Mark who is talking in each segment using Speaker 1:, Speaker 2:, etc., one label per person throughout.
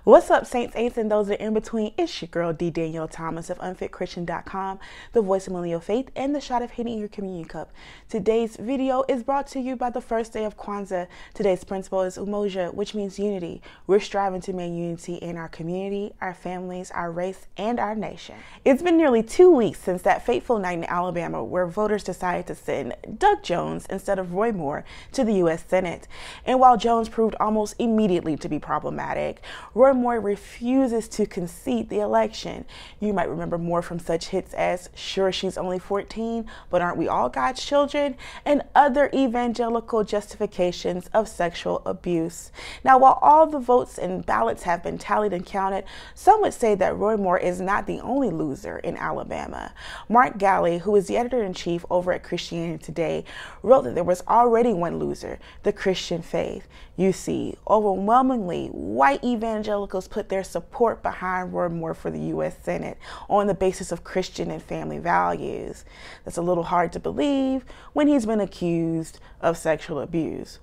Speaker 1: What's up, Saints, Aints, and those that are in between? It's your girl, D. Danielle Thomas of UnfitChristian.com, the voice of millennial faith, and the shot of hitting your communion cup. Today's video is brought to you by the first day of Kwanzaa. Today's principle is umoja, which means unity. We're striving to make unity in our community, our families, our race, and our nation. It's been nearly 2 weeks since that fateful night in Alabama where voters decided to send Doug Jones instead of Roy Moore to the U.S. Senate. And while Jones proved almost immediately to be problematic, Roy Moore refuses to concede the election. You might remember Moore from such hits as "Sure, she's only 14, but aren't we all God's children?" and other evangelical justifications of sexual abuse. Now, while all the votes and ballots have been tallied and counted, some would say that Roy Moore is not the only loser in Alabama. Mark Galley, who is the editor-in-chief over at Christianity Today, wrote that there was already one loser, the Christian faith. You see, overwhelmingly, white evangelicals put their support behind Roy Moore for the U.S. Senate on the basis of Christian and family values. That's a little hard to believe when he's been accused of sexual abuse.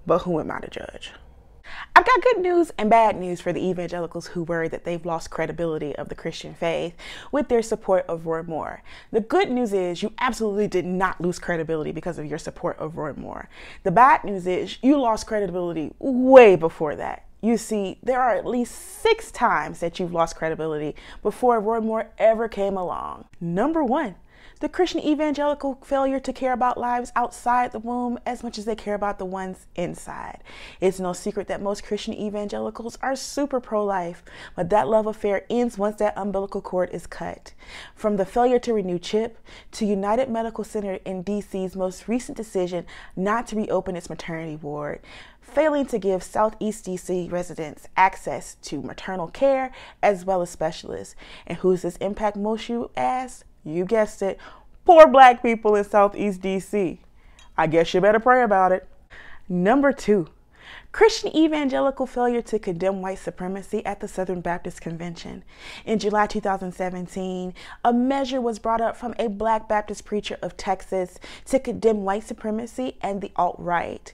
Speaker 1: But who am I to judge? I've got good news and bad news for the evangelicals who worry that they've lost credibility of the Christian faith with their support of Roy Moore. The good news is you absolutely did not lose credibility because of your support of Roy Moore. The bad news is you lost credibility way before that. You see, there are at least 6 times that you've lost credibility before Roy Moore ever came along. Number 1. The Christian evangelical failure to care about lives outside the womb as much as they care about the ones inside. It's no secret that most Christian evangelicals are super pro-life, but that love affair ends once that umbilical cord is cut. From the failure to renew CHIP to United Medical Center in DC's most recent decision not to reopen its maternity ward, failing to give Southeast DC residents access to maternal care as well as specialists. And who's this impact most, you ask? You guessed it, poor black people in Southeast DC. I guess you better pray about it. Number 2, Christian evangelical failure to condemn white supremacy at the Southern Baptist Convention. In July 2017, a measure was brought up from a black Baptist preacher of Texas to condemn white supremacy and the alt-right.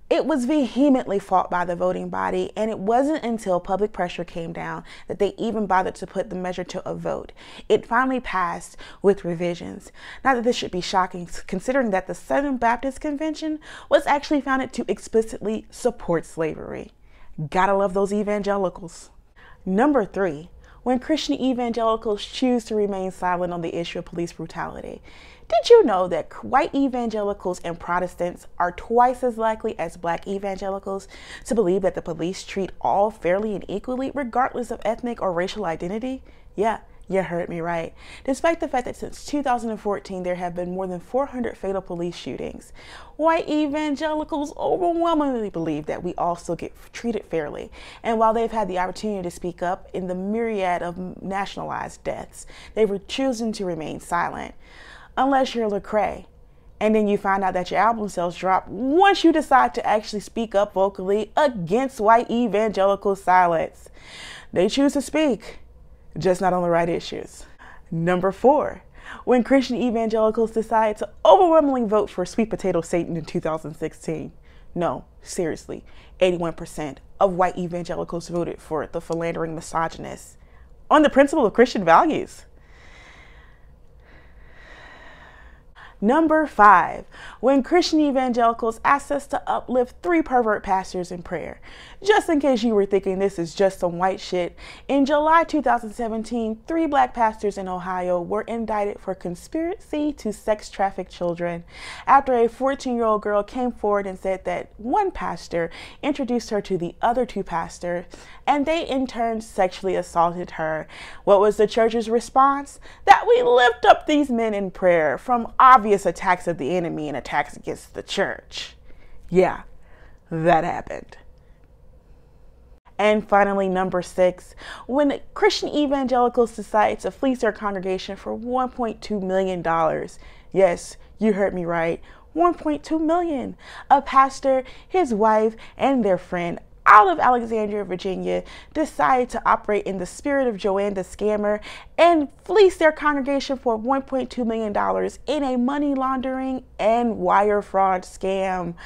Speaker 1: It was vehemently fought by the voting body, and it wasn't until public pressure came down that they even bothered to put the measure to a vote. It finally passed with revisions. Not that this should be shocking, considering that the Southern Baptist Convention was actually founded to explicitly support slavery. Gotta love those evangelicals. Number 3. When Christian evangelicals choose to remain silent on the issue of police brutality. Did you know that white evangelicals and Protestants are twice as likely as black evangelicals to believe that the police treat all fairly and equally, regardless of ethnic or racial identity? Yeah, you heard me right. Despite the fact that since 2014 there have been more than 400 fatal police shootings, white evangelicals overwhelmingly believe that we all still get treated fairly. And while they've had the opportunity to speak up in the myriad of nationalized deaths, they've chosen to remain silent. Unless you're Lecrae, and then you find out that your album sales drop once you decide to actually speak up vocally against white evangelical silence. They choose to speak, just not on the right issues. Number 4, when Christian evangelicals decide to overwhelmingly vote for sweet potato Satan in 2016. No, seriously, 81% of white evangelicals voted for the philandering misogynist on the principle of Christian values. Number 5, when Christian evangelicals asked us to uplift 3 pervert pastors in prayer. Just in case you were thinking this is just some white shit, in July 2017, 3 black pastors in Ohio were indicted for conspiracy to sex traffic children after a 14-year-old girl came forward and said that one pastor introduced her to the other 2 pastors and they in turn sexually assaulted her. What was the church's response? That we lift up these men in prayer from obvious attacks of the enemy and attacks against the church. Yeah, that happened. And finally, number 6, when Christian evangelicals decide to fleece their congregation for $1.2 million. Yes, you heard me right. $1.2 million. A pastor, his wife, and their friend out of Alexandria, Virginia, decided to operate in the spirit of Joanne the Scammer and fleece their congregation for $1.2 million in a money laundering and wire fraud scam.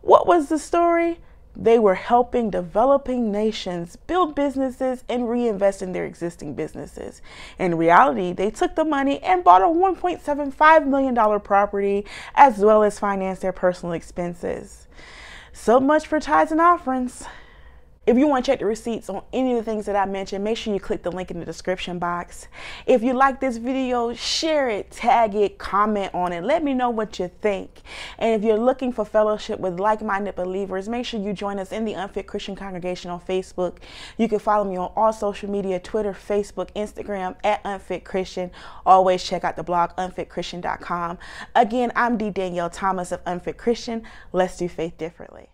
Speaker 1: What was the story? They were helping developing nations build businesses and reinvest in their existing businesses. In reality, they took the money and bought a $1.75 million property, as well as financed their personal expenses. So much for tithes and offerings. If you want to check the receipts on any of the things that I mentioned, make sure you click the link in the description box. If you like this video, share it, tag it, comment on it. Let me know what you think. And if you're looking for fellowship with like-minded believers, make sure you join us in the Unfit Christian Congregation on Facebook. You can follow me on all social media, Twitter, Facebook, Instagram, at Unfit Christian. Always check out the blog, unfitchristian.com. Again, I'm D. Danielle Thomas of Unfit Christian. Let's do faith differently.